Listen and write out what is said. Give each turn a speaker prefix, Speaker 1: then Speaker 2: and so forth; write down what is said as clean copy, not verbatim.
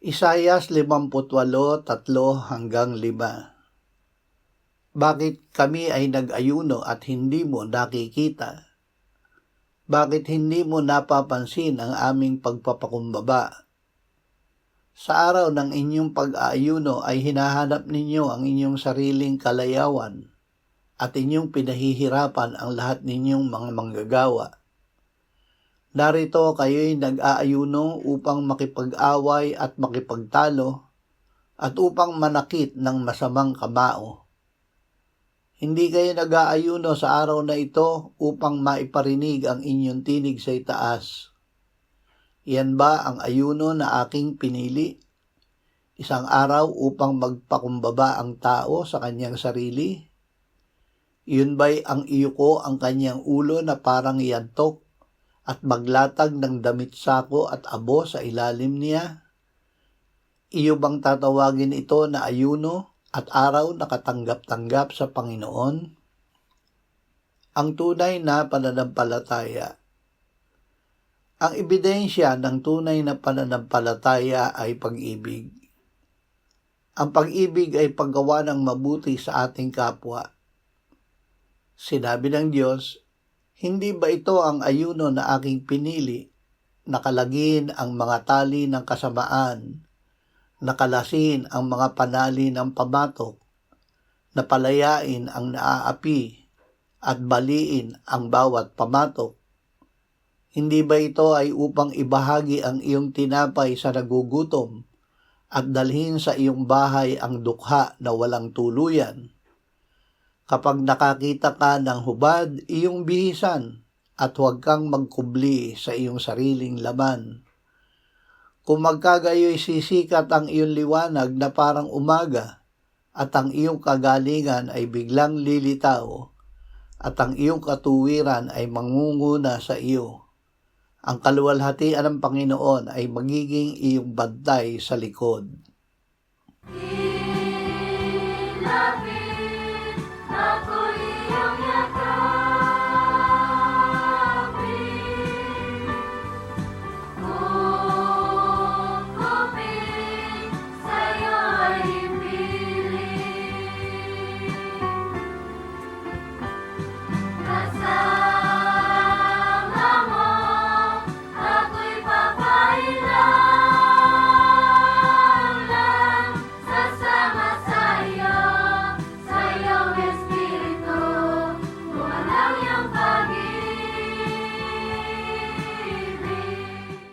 Speaker 1: Isayas 58:3-5. Bakit kami ay nag-ayuno at hindi mo nakikita? Bakit hindi mo napapansin ang aming pagpapakumbaba? Sa araw ng inyong pag-aayuno ay hinahanap ninyo ang inyong sariling kalayawan at inyong pinahihirapan ang lahat ninyong mga manggagawa. Narito kayo'y nag-aayuno upang makipag-away at makipagtalo at upang manakit ng masamang kamao. Hindi kayo nag-aayuno sa araw na ito upang maiparinig ang inyong tinig sa itaas. Iyan ba ang ayuno na aking pinili? Isang araw upang magpakumbaba ang tao sa kanyang sarili? Iyon ba'y ang iyuko ang kanyang ulo na parang yantok at maglatag ng damit sako at abo sa ilalim niya? Iyo bang tatawagin ito na ayuno at araw na katanggap-tanggap sa Panginoon? Ang tunay na pananampalataya. Ang ebidensya ng tunay na pananampalataya ay pag-ibig. Ang pag-ibig ay paggawa ng mabuti sa ating kapwa. Sinabi ng Diyos, hindi ba ito ang ayuno na aking pinili, nakalagin ang mga tali ng kasamaan, nakalasin ang mga panali ng pamatok, napalayain ang naaapi, at baliin ang bawat pamatok? Hindi ba ito ay upang ibahagi ang iyong tinapay sa nagugutom at dalhin sa iyong bahay ang dukha na walang tuluyan? Kapag nakakita ka ng hubad, iyong bihisan at huwag kang magkubli sa iyong sariling laman. Kung magkagayo'y sisikat ang iyong liwanag na parang umaga at ang iyong kagalingan ay biglang lilitaw at ang iyong katuwiran ay mangunguna sa iyo. Ang kaluwalhatian ng Panginoon ay magiging iyong bantay sa likod.